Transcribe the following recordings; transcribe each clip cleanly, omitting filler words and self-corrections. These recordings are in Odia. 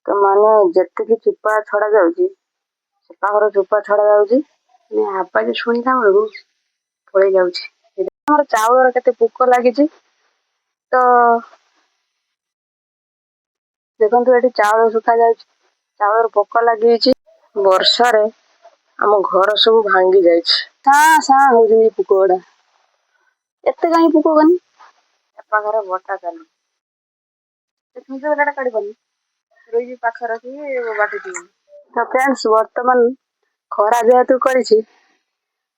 ତ ମାନେ ଯେତିକି ଚୋପା ଛଡା ଯାଉଛି ସେ ପାଖର ଚୋପା ଛଡା ଯାଉଛି ଆବାଜ ଶୁଣିଲା ବେଳକୁ ପଳେଇ ଯାଉଛି। ଆମର ଚାଉଳର କେତେ ପୋକ ଲାଗିଛି। ତ ଦେଖନ୍ତୁ ଏଠି ଚାଉଳ ଶୁଖା ଯାଉଛି, ଚାଉଳର ପୋକ ଲାଗିଯାଇଛି। ବର୍ଷାରେ ଆମ ଘର ସବୁ ଭାଙ୍ଗି ଯାଇଛି। ସାଁ ସାଁ ହଉଛନ୍ତି ପୋକ ଗୁଡା। ଏତେ କାହିଁ ପୋକ କନି ଏ ପାଖରେ ବଟା ଚାଲୁ କାଢିବନି ରହିଛି ପାଖରେ ରଖିକି ବାଟୁଛି। ତ ଫ୍ରେଣ୍ଡସ୍ ବର୍ତ୍ତମାନ ଖରା ଯେହେତୁ କରିଛି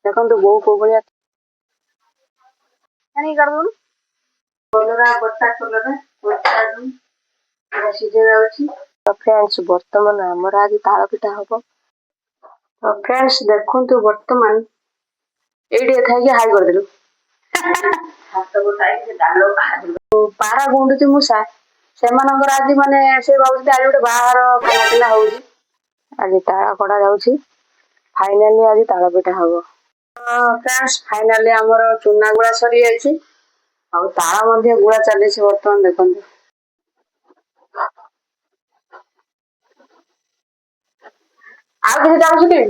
ଦେଖନ୍ତୁ ବୋଉ କୋଉ ଭଳିଆ ଆଣିକି କାଢିଦଉନୁ। କଲରା ବଟା ସିଝା ଯାଉଛି। ତ ଫ୍ରେଣ୍ଡସ୍ ବର୍ତ୍ତମାନ ଆମର ଆଜି ତାଳ ପିଠା ହବ। ତ ଫ୍ରେଣ୍ଡସ୍ ଦେଖନ୍ତୁ ବର୍ତ୍ତମାନ ଏଇଠି ଥାଇକି ହାଇ କରିଦେଲୁ। ପାରା ଗୁଣ୍ଡୁଚି ମୂଷା ସେମାନଙ୍କର ଆଜି ମାନେ ସେ ଭାବୁଛନ୍ତି ଆଜି ଗୋଟେ ବାହାଘର ଖାନା ପିନା ହଉଛି। ଆଜି ତାଳ କଢା ଯାଉଛି। ଫାଇନାଲି ଆଜି ତାଳ ପିଠା ହବ। ଫ୍ରେଣ୍ଡସ୍ ଫାଇନାଲି ଆମର ଚୁନା ଗୁଳା ସରିଯାଇଛି ଆଉ ତାଳ ମଧ୍ୟ ଗୁଳା ଚାଲିଛି ବର୍ତ୍ତମାନ ଦେଖନ୍ତୁ। ଆଉ କିଛି ଚାହୁଁଛନ୍ତି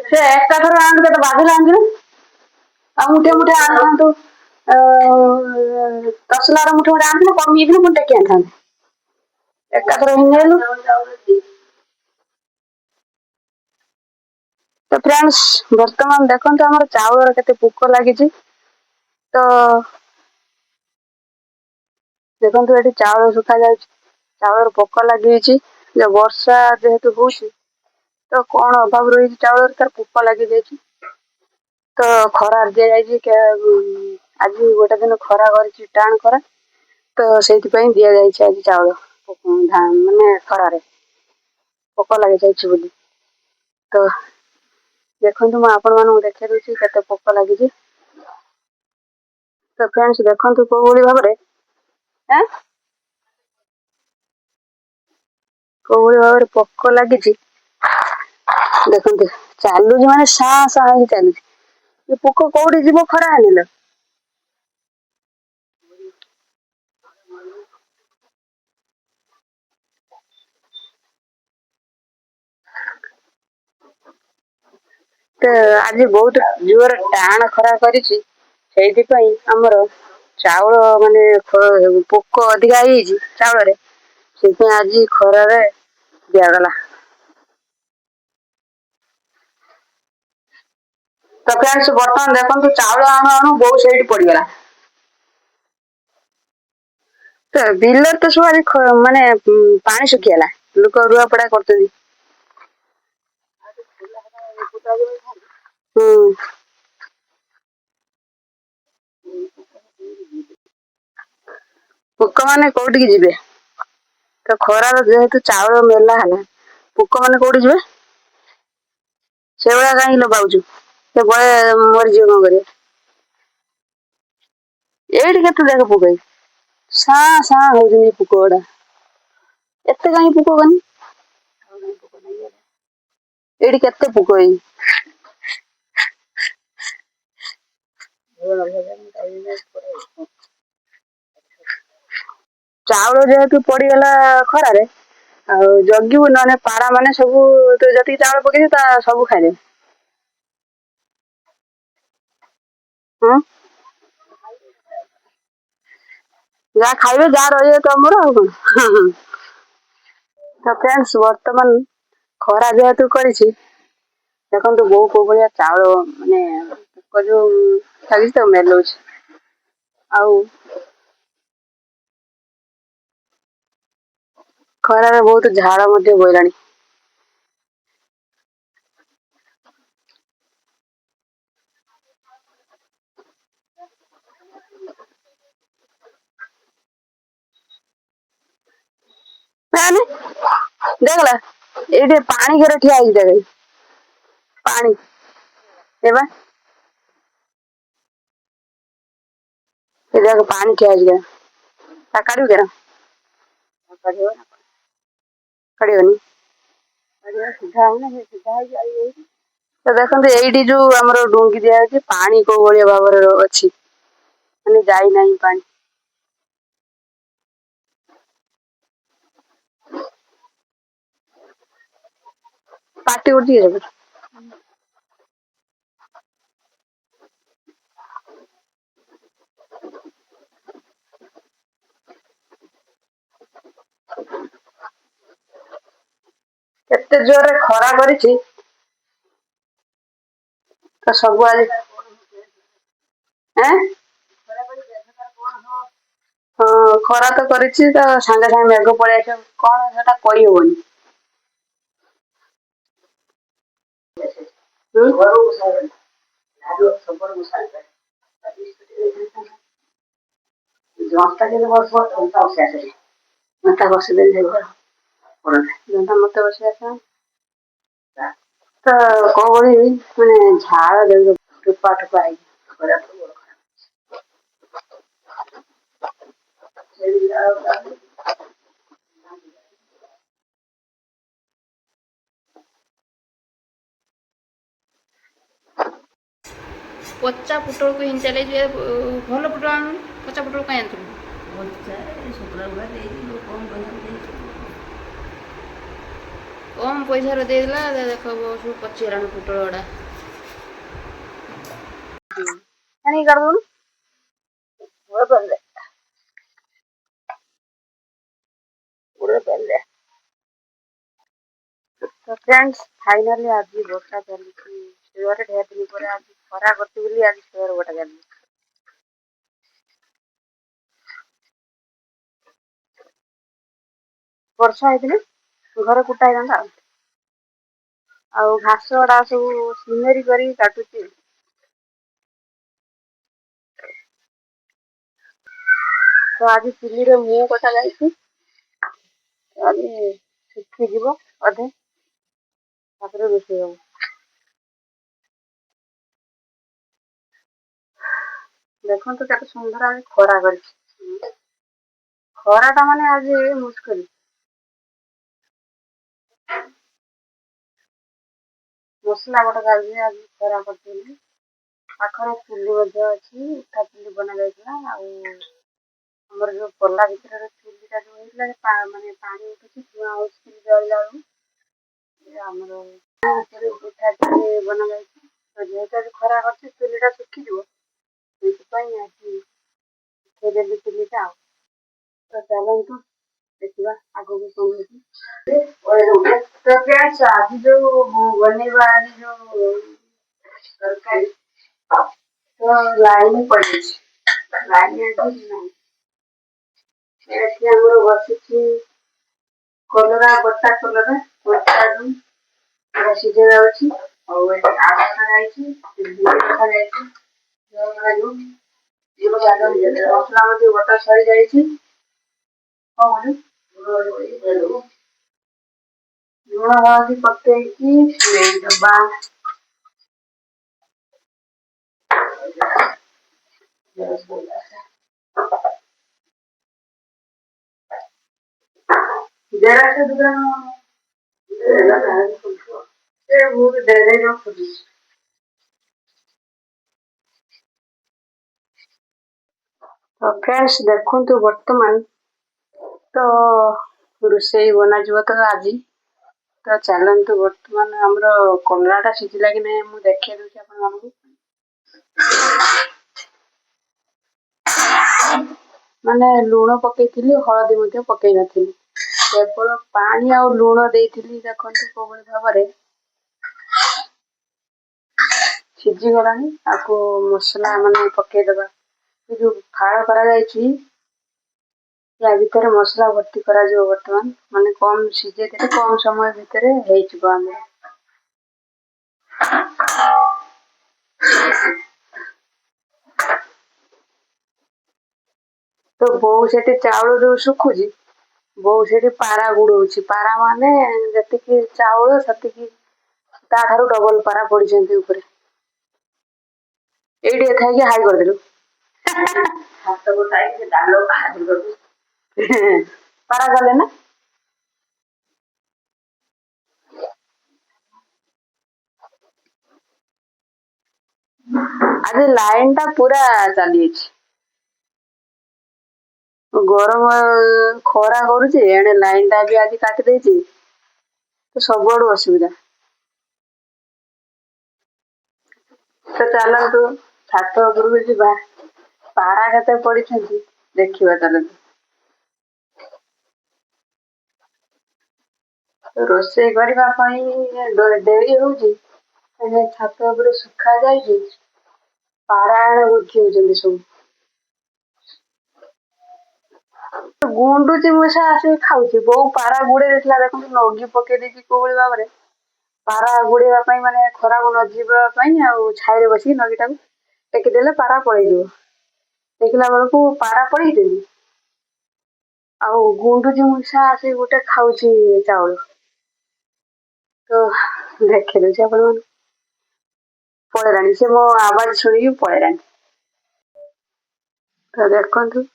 ସେ ଏକାଥର ଆଣୁ କେତେ ବାଧିଲେ ଆଣିଛୁ ଆଉ ମୁଠେ ମୁଠେ ଆଣିଥାନ୍ତୁ। ତସଲାର ମୁଠେ ମୁଠେ ଆଣିଥିଲେ କମିଯାଇଥିଲେ ପୁଣି ଟେକି ଆଣିଥାନ୍ତେ। ଏକାଥର ହେଇଗଲୁ। ତ ଫ୍ରେଣ୍ଡସ୍ ବର୍ତ୍ତମାନ ଦେଖନ୍ତୁ ଆମର ଚାଉଳର କେତେ ପୋକ ଲାଗିଛି। ତ ଦେଖନ୍ତୁ ଏଠି ଚାଉଳ ଶୁଖା ଯାଉଛି, ଚାଉଳର ପୋକ ଲାଗିଯାଇଛି। ବର୍ଷା ଯେହେତୁ ହଉଛି ତ କଣ ଅଭାବ ରହିଛି ଚାଉଳରେ ତାର ପୋକ ଲାଗିଯାଇଛି। ତ ଖରା ଦିଆଯାଇଛି ଆଜି ଗୋଟେ ଦିନ ଖରା କରିଛି ଟାଣ ଖରା। ତ ସେଇଥିପାଇଁ ଦିଆଯାଇଛି ଆଜି ଚାଉଳ ମାନେ ଖରାରେ ପୋକ ଲାଗିଯାଇଛି ବୋଲି। ତ ଦେଖନ୍ତୁ ମୁଁ ଆପଣ ମାନଙ୍କୁ ଦେଖେଇ ଦଉଛି କେତେ ପୋକ ଲାଗିଛି। ତ ଫ୍ରେଣ୍ଡସ୍ ଦେଖନ୍ତୁ କୋଉ ଭଳି ଭାବରେ କୋଉଭଳି ଭାବରେ ପୋକ ଲାଗିଛି ଦେଖନ୍ତୁ ଚାଲୁଛି ମାନେ ସାଁ ସାଁ ହେଇକି ଚାଲୁଛି। ଏ ପୋକ କୋଉଠି ଯିବ ଖରା ହେଲେ। ତ ଆଜି ବହୁତ ଜୋର ଟାଣ ଖରା କରିଛି ସେଇଥିପାଇଁ ଆମର ଚାଉଳ ମାନେ ପୋକ ଅଧିକା ହେଇଯାଇଛି ଚାଉଳରେ। ସେଥିପାଇଁ ଆଜି ଖରାରେ ଦିଆଗଲା। ତ ଫ୍ରେଣ୍ଡସ୍ ବର୍ତ୍ତମାନ ଦେଖନ୍ତୁ ଚାଉଳ ଆଣୁ ଆଣୁ ବୋଉ ସେଇଠି ପଡିଗଲା। ତ ବିଲରେ ତ ସବୁ ଆଜି ମାନେ ପାଣି ଶୁଖିଗଲା ଲୋକ ରୁଆପଡା କରୁଛନ୍ତି। ହୁଁ। ପୋକମାନେ କୋଉଠିକି ଯିବେ? ତ ଖରାର ଯେହେତୁ ଚାଉଳ ମେଲା ହେଲା ପୋକ ମାନେ କୋଉଠି ଯିବେ? ସେଇଭଳିଆ କାହିଁକି ଲଗାଉଛୁ ସେ ବଳେ ମରିଯିବ କଣ କରିବ। ଏଇଠି କେତେ ଦେଖ ପକେଇ ସାଁ ସାଁ ହଉଛନ୍ତି ପୋକ ଗୁଡା। ଏତେ କାହିଁ ପୋକ କନି ଏଇଠି କେତେ ପୋକ ଏଇ ଚାଉଳ ଯେହେତୁ ପଡିଗଲା ଖରାରେ ଆଉ ଜଗିବୁ ନହେଲେ ପାରା ମାନେ ସବୁ ଯେତିକି ଚାଉଳ ପକେଇଛି ତା ସବୁ ଖାଇଦେବେ। ହଁ ଯାହା ଖାଇବେ ଯାହା ରହିବେ ତମର ଆଉ କଣ। ତ ଫ୍ରେଣ୍ଡସ୍ ବର୍ତ୍ତମାନ ଖରା ଯେହେତୁ କରିଛି ଦେଖନ୍ତୁ ବୋଉ କୋଉ ଭଳିଆ ଚାଉଳ ମାନେ ପୋକ ଯୋଉ ଲାଗିଛି ତାକୁ ମେଲଉଛି। ଆଉ ଖରାରେ ବହୁତ ଝାଳ ମଧ୍ୟ ବୋହିଲାଣି। ଦେଖଲା ଏଇଠି ପାଣି ଘରେ ଠିଆ ହେଇଛି ଦେଖେ ପାଣି ଏ ବା ଏ ଦେଖ ପାଣି ଠିଆ ହେଇଛି ତାକୁ କାଢିବୁ କେନା କାଢିବନି ତ ଦେଖନ୍ତୁ ଏଇଠି ଯୋଉ ଆମର ଡୁଙ୍ଗି ଦିଆଯାଇଛି ପାଣି କୋଉ ଭଳିଆ ଭାବରେ ଅଛି ମାନେ ଯାଇନାହିଁ ପାଣି। ପାଟି କରୁଛି ଏବେ। କେତେ ଜୋରରେ ଖରା କରିଛି ତ ସବୁ ଆଜି ଆଁ ହଁ ଖରା ତ କରିଛି ତ ସାଙ୍ଗେ ସାଙ୍ଗେ ମେଘ ପଳେଇ ଆସିବ କଣ ସେଟା କହିହବନି। ମତେ ବସେଇ ଆସ ତ କଣ କରିବି ମାନେ ଝାଳ ଠୋପା ଠୋପା ହେଇକି ପଚା ପୋଟଳକୁ ହିଁ ଚାଲିଯିବେ ଭଲ ପୋଟଳ ଆଣୁନି ପଚା ପୋଟଳ କାହିଁ ଆଣିଥିଲୁ? କମ୍ ପଇସାରେ ଦେଇଦେଲା ଦେଖ ସବୁ ପଚିଗଲାଣି ପୋଟଳ ଗୁଡ଼ା। ତ ଫ୍ରେଣ୍ଡସ୍ ଫାଇନାଲି ଆଜି ବର୍ଷା ଚାଲିଛି ଶିଳରେ ଢେର ଦିନ ପରେ ଆଜି ଖରା କରୁଛି ବୋଲି ଆଜି ଶିଳରେ ବର୍ଷା ଚାଲିଛି। ବର୍ଷା ହେଇଥିଲେ ଘର କୁଟା ହେଇଥାନ୍ତା ଆଉ ଘାସ ଗୁଡା ସବୁ ସିନେରି କରିକି କାଟୁଛି। ତ ଆଜି ଚୁଲିରେ ମୁଁହ କଟା ଯାଇଛି ଆଜି ଶୁଖିଯିବ ଅଧେ ତାପରେ ରୋଷେଇ ହବ। ଦେଖନ୍ତୁ କେତେ ସୁନ୍ଦର ଆଜି ଖରା କରିଛି। ଖରା ଟା ମାନେ ଆଜି ମୁସ୍କିଲ। ମସଲା ଗୋଟେ ଗାଳିରେ ଆଜି ଖରା କରିଦେଲି। ପାଖରେ ଚୁଲି ମଧ୍ୟ ଅଛି ଉଠା ଚୁଲି ବନା ଯାଇଥିଲା ଆଉ ଆମର ଯୋଉ ପଲା ଭିତରେ ଚୁଲିଟା ଯୋଉ ହେଇଥିଲା ମାନେ ପାଣି ଉଠୁଛି ଧୂଆଁ ହଉଛି ଜଳିଲା ବେଳକୁ ଆମର ଉଠା ଚୁଲି ବନା ଯାଇଛି। ଯେହେତୁ ଆଜି ଖରା କରିଛି ଚୁଲି ଟା ଶୁଖିଯିବ ସେଇଥିପାଇଁ ଆଜି ଉଠେଇଦେଲି ଚୁଲିଟା ଆଉ ତ ଚାଲନ୍ତୁ ଦେଖିବା ଆଗକୁ କଣ ହଉଛି। ଆଜି ଯୋଉ ବନେଇବା ଆଜି ଯୋଉ ତରକାରୀ ତ ଲାଇନ ପଳେଇଛି ଲାଇନ ଆଜି ନାହିଁ। ଏଠି ଆମର ବସିଛି କଲରା ଗୋଟା କଲରା ସିଝା ଯାଉଛି ଆଉ ଏଠି ଆଳୁ ରଖାଯାଇଛି ରଖାଯାଇଛି। ମସଲା ମସଲି ବଟା ସରିଯାଇଛି। ଲୁଣ ହଳଦୀ ପକେଇକି ଦେବା। ତ ଫ୍ରେଣ୍ଡସ୍ ଦେଖନ୍ତୁ ବର୍ତ୍ତମାନ ତ ରୋଷେଇ ବନାଯିବ ତ ଆଜି ତ ଚାଲନ୍ତୁ ବର୍ତ୍ତମାନ ଆମର କଲରା ଟା ସିଝିଲା କି ନାଇଁ ମୁଁ ଦେଖେଇ ଦଉଛି ଆପଣ ମାନଙ୍କୁ। ମାନେ ଲୁଣ ପକେଇଥିଲି ହଳଦୀ ମଧ୍ୟ ପକେଇ ନଥିଲି କେବଳ ପାଣି ଆଉ ଲୁଣ ଦେଇଥିଲି ଦେଖନ୍ତୁ କୋଉଭଳି ଭାବରେ ସିଝି ଗଲାଣି ଆକୁ ମସଲା ମାନେ ପକେଇଦବା। ଏ ଯୋଉ ଫାଳ କରାଯାଇଛି ୟା ଭିତରେ ମସଲା ଭର୍ତ୍ତି କରାଯିବ ବର୍ତ୍ତମାନ ମାନେ କମ ସିଝେଇ ଦେଲେ କମ ସମୟ ଭିତରେ ହେଇଯିବ ଆମର। ତ ବୋଉ ସେଠି ଚାଉଳ ଯୋଉ ଶୁଖୁଛି ବୋଉ ସେଠି ପାରା ଗୁଡଉଛି ପାରା ମାନେ ଯେତିକି ଚାଉଳ ସେତିକି ତା ଠାରୁ ଡବଲ ପାରା ପଡିଛନ୍ତି ଉପରେ। ଏଇଠି ଥାଇକି ହାଇ କରିଦେଲୁ। ପାରା ଗଲେ ନା ଆଜି ଲାଇନ ଟା ପୁରା ଚାଲି ଯାଇଛି। ଗରମ ଖରା କରୁଛି ଏଣେ ଲାଇନ ଟା ବି ଆଜି କାଟି ଦେଇଛି। ତ ସବୁଆଡୁ ଅସୁବିଧା। ତ ଚାଲନ୍ତୁ ଛାତ ଉପରକୁ ଯିବା, ପାରା କେତେ ପଡିଛନ୍ତି ଦେଖିବା ଚାଲନ୍ତୁ। ରୋଷେଇ କରିବା ପାଇଁ ଡେରି ହଉଛି, ଛାତ ଉପରେ ଶୁଖା ଯାଇଛି, ପାରାୟଣ ବୁଦ୍ଧି ହଉଛନ୍ତି ସବୁ। ଗୁଣ୍ଡୁଚି ମୂଷା ଆସିକି ଖାଉଛି। ବୋଉ ପାରା ଗୁଡେଇ ଦେଇଥିଲା, ଦେଖନ୍ତୁ ନଗି ପକେଇ ଦେଇଛି କୋଉ ଭଳି ଭାବରେ। ପାରା ଗୁଡେଇବା ପାଇଁ ମାନେ ଖରାକୁ ନ ଯିବା ପାଇଁ ଆଉ ଛାଇରେ ବସିକି ନଗିଟାକୁ ଟେକିଦେଲେ ପାରା ପଳେଇଯିବ। ଦେଖିଲା ବେଳକୁ ପାରା ପଳେଇଛନ୍ତି, ଆଉ ଗୁଣ୍ଡୁଚି ମୂଷା ଆସିକି ଗୋଟେ ଖାଉଛି ଚାଉଳ। ତ ଦେଖିଦଉଛି ଆପଣ ମାନେ, ପଳେଇଲାଣି ସେ, ମୋ ଆବାଜ ଶୁଣିକି ପଳେଇଲାଣି। ତ ଦେଖନ୍ତୁ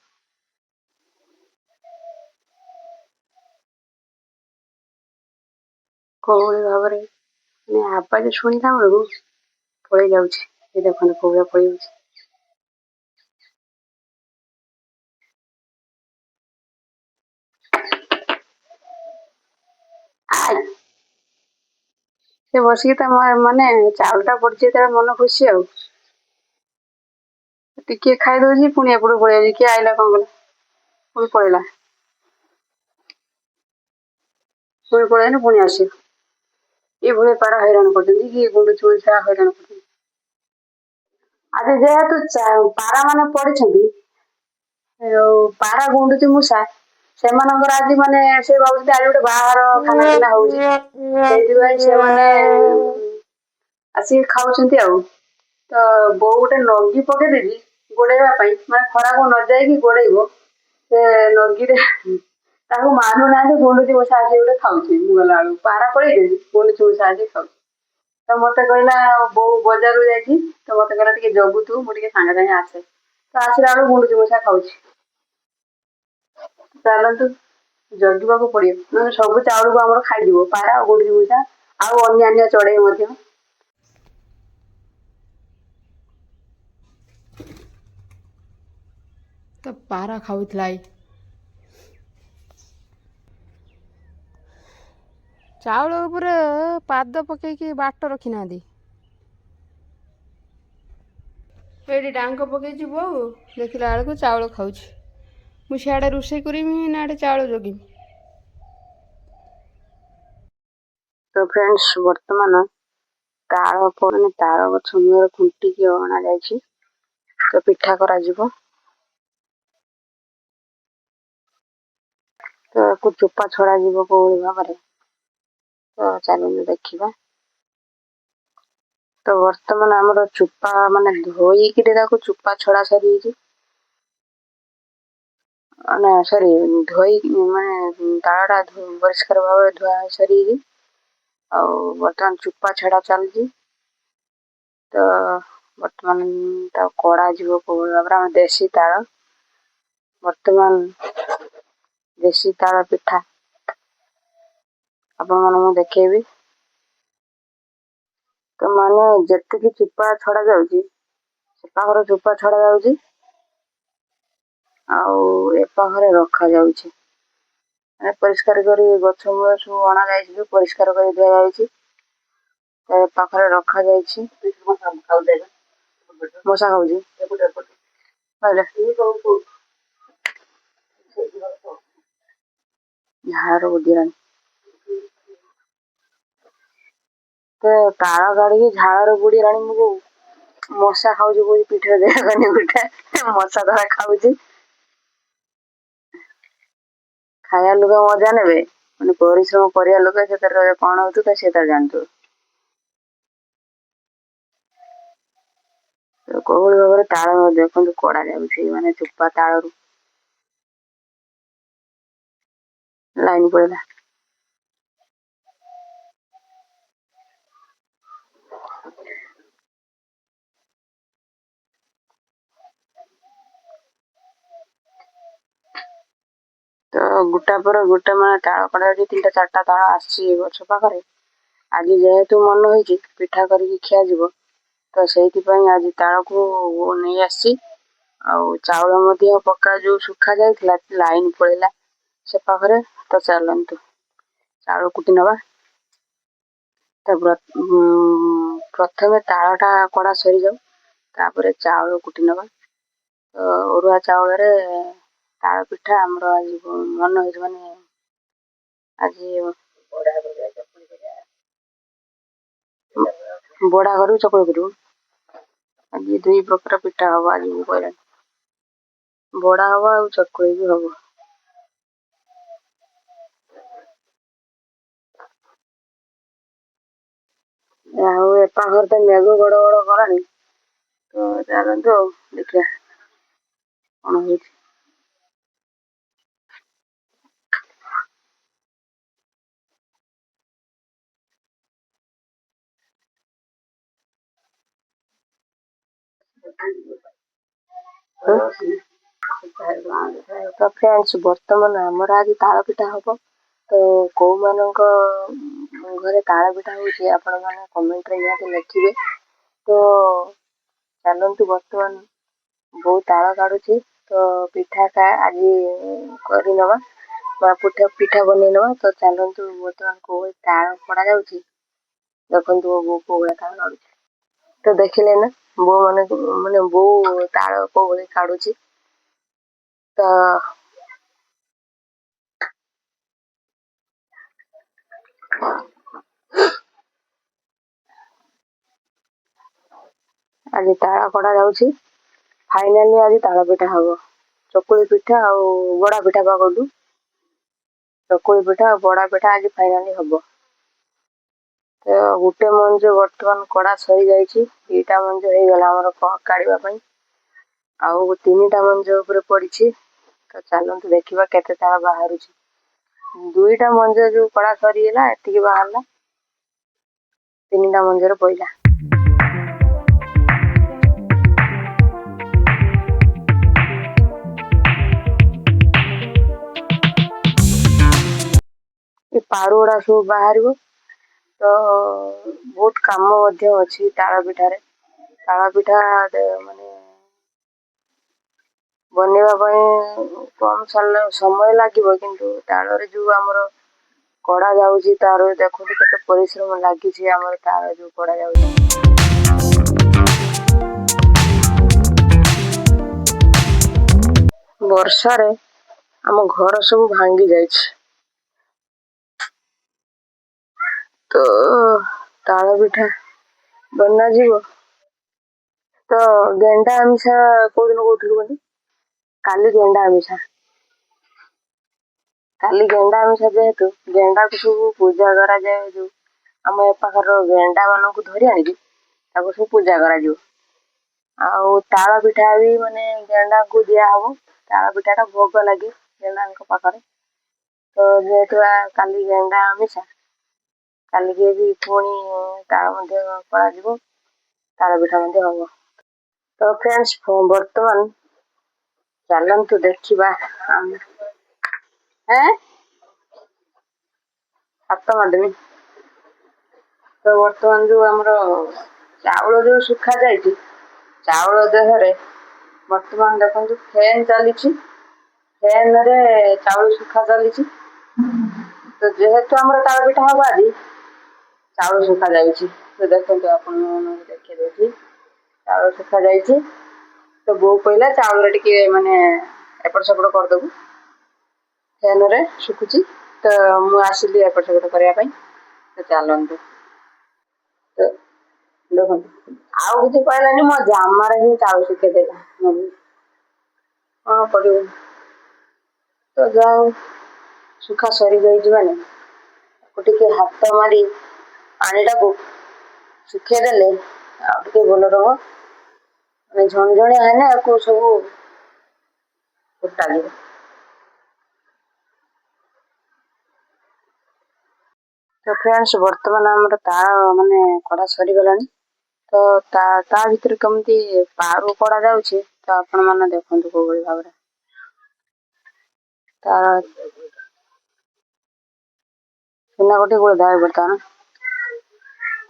କୋଉଭଳି ଭାବରେ ମାନେ ଆବାଜ ଶୁଣିଲା ବେଳକୁ ପଳେଇ ଯାଉଛି। ଏ ଦେଖନ୍ତୁ କୋଉଭଳିଆ ପଳେଇ ଯାଉଛି। ସେ ବସିକି ତା ମାନେ ଚାଉଳଟା ପଡିଛି ଯେତେବେଳେ ମନ ଖୁସି, ଆଉ ଟିକେ ଖାଇଦଉଛି ପୁଣି ଏପଟକୁ ପଳେଇ ଯାଉଛି। କିଏ ଆଇଲା କଣ କଲା, ପୁଣି ପଳେଇଲା, ପୁଣି ପଳେଇନି ପୁଣି ଆସିବ। ଏଇଭଳିଆ ପାରା ହଇରାଣ କରୁଛନ୍ତି କି ଗୁଣ୍ଡୁଚି ମୂଷା ହଇରାଣ କରୁଛନ୍ତି। ଆଜି ଯେହେତୁ ପାରା ମାନେ ପଡିଛନ୍ତି, ପାରା ଗୁଣ୍ଡୁଚି ମୂଷା ସେମାନଙ୍କର ଆଜି ମାନେ ସେ ଭାବୁଛନ୍ତି ଆଜି ଗୋଟେ ବାହାଘର ଖାନା ପିନା ହଉଛି, ସେଇଥିପାଇଁ ସେମାନେ ଆସିକି ଖାଉଛନ୍ତି। ଆଉ ତ ବୋଉ ଗୋଟେ ନଗି ପକେଇଦେବି ଗୋଡେଇବା ପାଇଁ, ମାନେ ଖରାକୁ ନ ଯାଇକି ଗୋଡେଇବ। ସେ ନଗିରେ ତାକୁ ମାନୁନାହାନ୍ତି, ଗୁଣ୍ଡୁଚି ମୂଷା ଆସିକି ଗୋଟେ ଖାଉଛି। ମୁଁ ଗଲା ବେଳକୁ ପାରା ପଳେଇଛନ୍ତି, ଗୁଣ୍ଡୁଚି ମୂଷା ଆସିକି ଖାଉଛି। ତ ମତେ କହିଲା ବୋଉ ବଜାରକୁ ଯାଇଛି, ତ ମତେ କହିଲା ଟିକେ ଜଗୁଥିବୁ, ମୁଁ ଟିକେ ସାଙ୍ଗେ ସାଙ୍ଗେ ଆସେ। ତ ଆସିଲା ବେଳକୁ ଗୁଣ୍ଡୁଚି ମୂଷା ଖାଉଛି। ଚାଲନ୍ତୁ ଜଗିବାକୁ ପଡିବ, ନହେଲେ ସବୁ ଚାଉଳକୁ ଆମର ଖାଇଯିବ ପାରା ଆଉ ଗୁଣ୍ଡୁଚି ମୂଷା, ଆଉ ଅନ୍ୟାନ୍ୟ ଚଢେଇ ମଧ୍ୟ। ତ ପାରା ଖାଉଥିଲା। ଚାଉଳ ଉପରେ ପାଦ ପକେଇକି ବାଟ ରଖିନାହାନ୍ତି। ଏଇଠି ଡାଙ୍କ ପକେଇଛି ବୋଉ, ଦେଖିଲା ବେଳକୁ ଚାଉଳ ଖାଉଛି। ମୁଁ ସିଆଡ଼େ ରୋଷେଇ କରିବି ନା ଆଡ଼େ ଚାଉଳ ଜଗିବି। ତ ଫ୍ରେଣ୍ଡସ୍, ବର୍ତ୍ତମାନ ତାଳ ଗଛ ମୂଳରେ ଖୁଣ୍ଟିକି ଅଣା ଯାଇଛି, ତ ପିଠା କରାଯିବ। ତ ୟାକୁ ଚୋପା ଛଡା ଯିବ କୋଉଭଳି ଭାବରେ, ତ ଚାଲନ୍ତୁ ଦେଖିବା। ତ ବର୍ତ୍ତମାନ ଆମର ଚୋପା ମାନେ ଧୋଇକିରି ତାକୁ ଚୋପା ଛଡା ସରିଯାଇଛି। ନା ସରି, ଧୋଇ ମାନେ ତାଳଟା ପରିଷ୍କାର ଭାବରେ ଧୁଆ ସରିଯାଇଛି। ଆଉ ବର୍ତ୍ତମାନ ଚୋପା ଛଡା ଚାଲିଛି। ତ ବର୍ତ୍ତମାନ ତାକୁ କଢା ଯିବ କୋଉଭଳି ଭାବରେ। ଆମ ଦେଶୀ ତାଳ, ବର୍ତ୍ତମାନ ଦେଶୀ ତାଳ ପିଠା ଆପଣମାନଙ୍କୁ ମୁଁ ଦେଖେଇବି। ତ ମାନେ ଯେତିକି ଚୋପା ଛଡା ଯାଉଛି, ସେ ପାଖର ଚୋପା ଛଡା ଯାଉଛି, ଆଉ ଏ ପାଖରେ ରଖାଯାଉଛି। ପରିଷ୍କାର କରି ଗଛ ମୂଳ ସବୁ ଅଣା ଯାଇଛି, ଯୋଉ ପରିଷ୍କାର କରି ଦିଆଯାଇଛି, ଏ ପାଖରେ ରଖାଯାଇଛି। ମଶା ଖାଉଛି ଝାଡାରେ ବୁଡିଗଲାଣି। ତ ତାଳ କାଢିକି ଝାଳରେ ବୁଡିଗଲାଣି ମୋ ବୋଉ। ମଶା ଖାଉଛି କହୁଛି ପିଠିରେ ଦେଇହବନି ଗୋଟେ, ମଶା ଧରା ଖାଉଛି। ଖାଇବା ଲୋକ ମଜା ନେବେ, ମାନେ ପରିଶ୍ରମ କରିବା ଲୋକ ସେ ତାର କଣ ହଉଥିବ ସେ ତାର ଜାଣିଥିବ। କୋଉଭଳି ଭାବରେ ତାଳ ଦେଖନ୍ତୁ କଡା ଯାଉଛି, ମାନେ ଚୋପା ତାଳରୁ। ଲାଇନ ପଳେଇଲା। ତ ଗୋଟା ପରେ ଗୋଟେ ମାନେ ତାଳ କଡା 3ଟା 4ଟା ତାଳ ଆସିଛି ଗଛ ପାଖରେ। ଆଜି ଯେହେତୁ ମନ ହେଇଛି ପିଠା କରିକି ଖିଆଯିବ, ତ ସେଇଥିପାଇଁ ଆଜି ତାଳକୁ ନେଇ ଆସିଛି। ଆଉ ଚାଉଳ ମଧ୍ୟ ପକା ଯୋଉ ଶୁଖା ଯାଇଥିଲା, ଲାଇନ ପଳେଇଲା ସେ ପାଖରେ। ତ ଚାଲନ୍ତୁ ଚାଉଳ କୁଟି ନବା। ପ୍ରଥମେ ତାଳଟା କଡ଼ା ସରିଯାଉ, ତାପରେ ଚାଉଳ କୁଟି ନେବା। ତ ଅରୁଆ ଚାଉଳରେ ତାଳ ପିଠା ଆମର ଆଜି ମନ ହେଇଛି, ମାନେ ଆଜି ବଡ଼ା କରିବୁ, ଚକୁଳି କରିବୁ। ଆଜି ଦୁଇ ପ୍ରକାର ପିଠା ହବ, ଆଜି ମୁଁ କହିଲାଣି ବଡ଼ା ହବ ଆଉ ଚକୁଳି ବି ହବ। ଆଉ ଏପା ଘର ତ ମେଘ ଗଡ଼ ଗଡ଼ କଲାଣି, ତ ଚାଲନ୍ତୁ ଆଉ ଦେଖିବା କଣ ହଉଛି। ତ ଫ୍ରେଣ୍ଡସ୍, ବର୍ତ୍ତମାନ ଆମର ଆଜି ତାଳ ପିଠା ହବ। ତ କୋଉମାନଙ୍କ ଘରେ ତାଳ ପିଠା ହଉଛି ଆପଣମାନେ କମେଣ୍ଟରେ ନିହାତି ଲେଖିବେ। ତ ଚାଲନ୍ତୁ, ବର୍ତ୍ତମାନ ବୋଉ ତାଳ କାଢୁଛି, ତ ପିଠା ଆଜି କରିନେବା ବା ପିଠା ବନେଇ ନେବା। ତ ଚାଲନ୍ତୁ ବର୍ତ୍ତମାନ କୋଉ ତାଳ କଢା ଯାଉଛି, ଦେଖନ୍ତୁ ବୋଉ କୋଉ ଭଳିଆ ତାଳ କାଢୁଛି। ତ ଦେଖିଲେ ନା ବୋଉ ମାନେ ବୋଉ ତାଳ କୋଉ ଭଳି କାଢୁଛି। ତ ଆଜି ତାଳ କଢା ଯାଉଛି। ଫାଇନାଲି ଆଜି ତାଳ ପିଠା ହବ। ଚକୁଳି ପିଠା ଆଉ ବଡା ପିଠା ବା କଲୁ। ଚକୁଳି ପିଠା ଆଉ ବଡା ପିଠା ଆଜି ଫାଇନାଲି ହବ। ତ ଗୋଟେ ମଞ୍ଜ ବର୍ତ୍ତମାନ କଡା ସରିଯାଇଛି, ଦିଟା ମଞ୍ଜ ହେଇଗଲା ଆମର କାଢିବା ପାଇଁ, ଆଉ 3ଟା ମଞ୍ଜ ଉପରେ ପଡିଛି। ତ ଚାଲନ୍ତୁ ଦେଖିବା କେତେ ତାଳ ବାହାରୁଛି। 2ଟା ମଞ୍ଜ ଯୋଉ କଡା ସରିଗଲା, ଏତିକି ବାହାରିଲା, 3ଟା ମଞ୍ଜରେ ପଇଲା। ଏ ପାରୁ ଗୁଡା ସବୁ ବାହାରିବ। ତ ବହୁତ କାମ ମଧ୍ୟ ଅଛି ତାଳ ପିଠାରେ। ତାଳ ପିଠା ମାନେ ବନେଇବା ପାଇଁ କମ ସମୟ ଲାଗିବ, କିନ୍ତୁ ତାଳରେ ଯୋଉ ଆମର କଡା ଯାଉଛି, ତାର ଦେଖନ୍ତୁ କେତେ ପରିଶ୍ରମ ଲାଗିଛି। ଆମର ତାଳ ଯୋଉ କଡା ଯାଉଛି, ବର୍ଷାରେ ଆମ ଘର ସବୁ ଭାଙ୍ଗି ଯାଇଛି। ତ ତାଳ ପିଠା ବନାଯିବ। ତ ଗେଣ୍ଡା ଆମିଷା କୋଉଦିନ କହୁଥିଲୁ ବୋଲି? କାଲି ଗେଣ୍ଡା ଆମିଷା। କାଲି ଗେଣ୍ଡା ଆମିଷା ଯେହେତୁ ଗେଣ୍ଡାକୁ ସବୁ ପୂଜା କରାଯାଏ। ଯୋଉ ଆମ ଏ ପାଖର ଗେଣ୍ଡା ମାନଙ୍କୁ ଧରି ଆଣିକି ତାକୁ ସବୁ ପୂଜା କରାଯିବ। ଆଉ ତାଳ ପିଠା ବି ମାନେ ଗେଣ୍ଡାକୁ ଦିଆହବ। ତାଳ ପିଠା ଟା ଭୋଗ ଲାଗେ ଗେଣ୍ଡାଙ୍କ ପାଖରେ। ତ ଯେହେତୁ କାଲି ଗେଣ୍ଡା ଆମିଷା, କାଲିକି ବି ପୁଣି ତାଳ ମଧ୍ୟ କରାଯିବ, ତାଳ ପିଠା ମଧ୍ୟ ହବ। ତ ଫ୍ରେଣ୍ଡସ୍, ବର୍ତ୍ତମାନ ଚାଲନ୍ତୁ ଦେଖିବା ହାତ ମାରିଦେବି। ତ ବର୍ତ୍ତମାନ ଯୋଉ ଆମର ଚାଉଳ ଯୋଉ ଶୁଖା ଯାଇଛି, ଚାଉଳ ଦେହରେ ବର୍ତ୍ତମାନ ଦେଖନ୍ତୁ ଫ୍ୟାନ ଚାଲିଛି। ଫ୍ୟାନରେ ଚାଉଳ ଶୁଖା ଚାଲିଛି। ତ ଯେହେତୁ ଆମର ତାଳ ପିଠା ହବ ଆଜି, ଚାଉଳ ଶୁଖା ଯାଇଛି। ତ ଦେଖନ୍ତୁ, ଆପଣ ଦେଖେଇ ଦଉଛି, ଚାଉଳ ଶୁଖା ଯାଇଛି। ତ ବୋଉ କହିଲା ଚାଉଳରେ ଟିକେ ମାନେ ଏପଟ ସେପଟ କରିଦବୁ, ଫ୍ୟାନରେ ଶୁଖୁଛି। ତ ମୁଁ ଆସିଲି ଏପଟ ସେପଟ କରିବା ପାଇଁ। ତ ଚାଲନ୍ତୁ, ତ ଦେଖନ୍ତୁ ଆଉ କିଛି କହିଲାନି, ମୋ ଜାମାରେ ହିଁ ଚାଉଳ ଶୁଖେଇ ଦେଲା। କଣ କରିବୁ? ତ ଯାହା ହଉ, ଶୁଖା ସରିଯାଇଛି, ମାନେ ଟିକେ ହାତ ମାରି ପାଣିଟାକୁ ଶୁଖେଇ ଦେଲେ ଆଉ ଟିକେ ଭଲ ରହିବ। ମାନେ ଝଣଝଣିଆ ହେଲେ ଆକୁ ସବୁ ଫୁଟାଯିବ। ତ ଫ୍ରେଣ୍ଡସ୍, ବର୍ତ୍ତମାନ ଆମର ତାଳ ମାନେ କଢା ସରିଗଲାଣି। ତ ତା ଭିତରେ କେମିତି ପାରୁ କଢା ଯାଉଛି, ତ ଆପଣ ମାନେ ଦେଖନ୍ତୁ କୋଉ ଭଳି ଭାବରେ। ଚୁନା କୁଟି ଗୋଳେଇଦବା। ବର୍ତ୍ତମାନ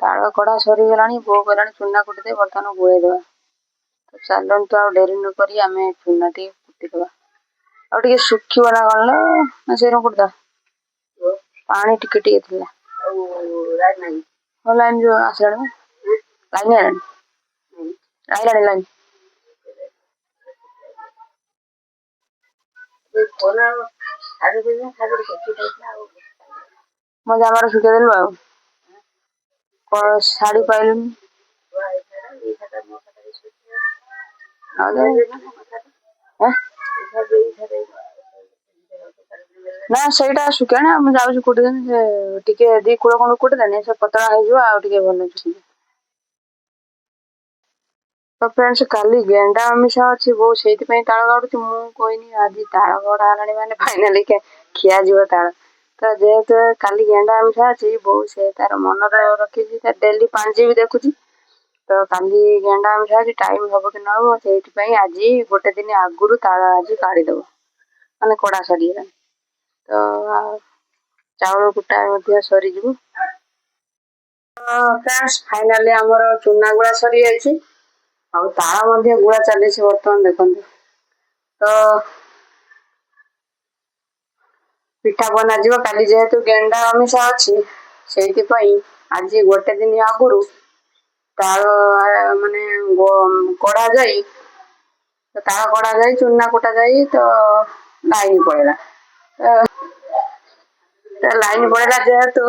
ତାଳ କଢା ସରିଗଲାଣି, ବୋଉ କହିଲାଣି ଚୁନା କୁଟିଦେ, ବର୍ତ୍ତମାନ ଗୋଳେଇଦବା। ତ ଚାଲନ୍ତୁ ଆଉ ଡେରି ନ କରି ଆମେ ଚୁନା ଟିକେ କୁଟିଦବା। ଆଉ ଟିକେ ଶୁଖିବ ନା କଣ ନା ସେଇରକମ କୁଟିଦବା। ପାଣି ଟିକେ ଟିକେ ଥିଲା। ଆଉ ଲାଇନ ଯୋଉ ଆସିଲାଣି। ଲାଇନ୍ ଆଇଲାଣି ଆଇଲାଣି ଲାଇନ୍ ମୋ ଜାମାରେ ଶୁଖେଇଦେଲୁ ଆଉ ଶାଢ଼ୀ ପାଇଲୁନି ନା ସେଇଟା ଶୁଖେଇଣି ମୁଁ ଯାଉଛି କୁଟିଦେନି ସେ ଟିକେ ଦି କୂଳ ଖଣ୍ଡ କୁଟିଦେନି ସେ ପତଳା ହେଇଯିବ ଆଉ ଟିକେ ଭଲ ଶୁଖିବ। ତ ଫ୍ରେଣ୍ଡସ୍ କାଲି ଗେଣ୍ଡା ଆମିଷ ଅଛି ବୋଉ ସେଇଥିପାଇଁ ତାଳ କାଟୁଛି। ମୁଁ କହିନି ଆଜି ତାଳ ଗଡା ହେଲାଣି ମାନେ ଫାଇନାଲି ଖିଆଯିବ ତାଳ। ତ ଯେହେତୁ କାଲି ଗେଣ୍ଡା ଆମିଷ ଅଛି ବୋଉ ସେ ତାର ମନରେ ରଖିଛି ତା ଡେଲି ପାଞ୍ଜି ବି ଦେଖୁଛି। ତ କାଲି ଗେଣ୍ଡା ଆମିଷ ଅଛି ଟାଇମ୍ ହବ କି ନ ହବ ସେଇଥିପାଇଁ ଆଜି ଗୋଟେ ଦିନ ଆଗରୁ ତାଳ ଆଜି କାଢିଦବ ମାନେ କଡା ସରିଗଲାଣି। ତ ଚାଉଳ କୁଟା ମଧ୍ୟ ସରିଯିବ। ଫ୍ରେଣ୍ଡସ୍ ଫାଇନାଲି ଆମର ଚୁନା ଗୁଳା ସରିଯାଇଛି ଆଉ ତାଳ ମଧ୍ୟ ଗୁଳା ଚାଲିଛି ବର୍ତ୍ତମାନ ଦେଖନ୍ତୁ। ତ ପିଠା ବନାଯିବ କାଲି ଯେହେତୁ ଗେଣ୍ଡା ଆମିଷ ଅଛି ସେଇଥିପାଇଁ ଆଜି ଗୋଟେ ଦିନ ଆଗରୁ ତାଳ ମାନେ କଢା ଯାଇ ତାଳ କଢା ଯାଇ ଚୁନା କୁଟା ଯାଇ ତ ଲାଇନ୍ ପଳେଇଲା। ଲାଇନ୍ ପଳେଇଲା ଯେହେତୁ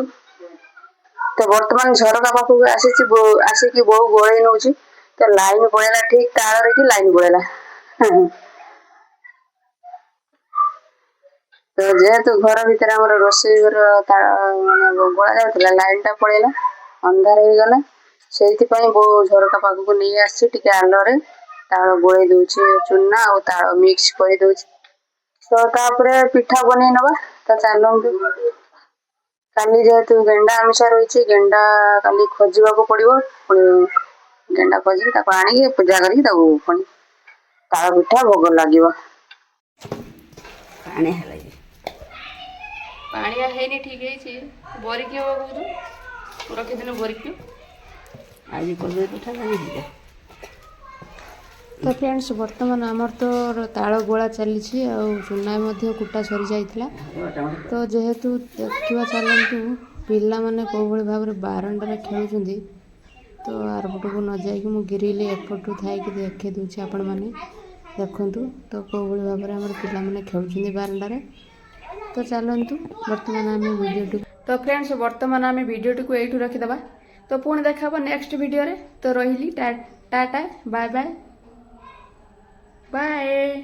ତ ବର୍ତ୍ତମାନ ଝରକା ପାଖକୁ ଆସିକି ବୋଉ ଗୋଳେଇ ନଉଛି। ତ ଲାଇନ୍ ପଳେଇଲା ଠିକ୍ ତାଳରେ କି ଲାଇନ୍ ପଳେଇଲା। ତ ଯେହେତୁ ଘର ଭିତରେ ଆମର ରୋଷେଇ ଘର ତାଳ ମାନେ ଗୋଳା ଯାଉଥିଲା ଲାଇନ୍ ଟା ପଳେଇଲା ଅନ୍ଧାର ହେଇଗଲା ସେଇଥିପାଇଁ ବୋଉ ଝରକା ପାଖକୁ ନେଇ ଆସିଛି ଟିକେ ଆଲୁଅରେ ତାଳ ଗୋଳେଇ ଦଉଛି ଚୁନା ଆଉ ତାଳ ମିକ୍ସ କରିଦଉଛି। ତ ତାପରେ ପିଠା ବନେଇ ନବା ତ ଚାଲନ୍ତୁ। କାଲି ଯେହେତୁ ଗେଣ୍ଡା ଆମିଷ ରହିଛି ଗେଣ୍ଡା କାଲି ଖୋଜିବାକୁ ପଡିବ ପୁଣି ଗେଣ୍ଡା ଖୋଜିକି ତାକୁ ଆଣିକି ପୂଜା କରିକି ତାକୁ ପୁଣି ତାଳ ପିଠା ଭୋଗ ଲାଗିବ। ପାଣି ହେଲା ପାଣିଆ ହେଇନି ଠିକ୍ ହେଇଛି ବରିକି ହବ କହୁଛୁ ରଖିଥିଲୁ ବରିକି ଆଜି କଦଳୀ ପିଠା ହେଇଯିବ। ତ ଫ୍ରେଣ୍ଡସ୍ ବର୍ତ୍ତମାନ ଆମର ତ ତାଳ ଗୋଳା ଚାଲିଛି ଆଉ ଚୁନା ମଧ୍ୟ କୁଟା ସରିଯାଇଥିଲା। ତ ଯେହେତୁ ଦେଖିବା ଚାଲନ୍ତୁ ପିଲାମାନେ କେଉଁଭଳି ଭାବରେ ବାରଣ୍ଡାରେ ଖେଳୁଛନ୍ତି ତ ଆରପଟକୁ ନ ଯାଇକି ମୁଁ ଗ୍ରିଲ୍ ଏପଟୁ ଥାଇକି ଦେଖାଇ ଦେଉଛି ଆପଣମାନେ ଦେଖନ୍ତୁ ତ କେଉଁଭଳି ଭାବରେ ଆମର ପିଲାମାନେ ଖେଳୁଛନ୍ତି ବାରଣ୍ଡାରେ। ତ ଚାଲନ୍ତୁ ବର୍ତ୍ତମାନ ଆମେ ଭିଡ଼ିଓଟିକୁ ଏଇଠୁ ରଖିଦେବା। ତ ପୁଣି ଦେଖା ହେବ ନେକ୍ସଟ ଭିଡ଼ିଓରେ। ତ ରହିଲି ଟାଟା ବାଏ ବାଏ ବାଏ।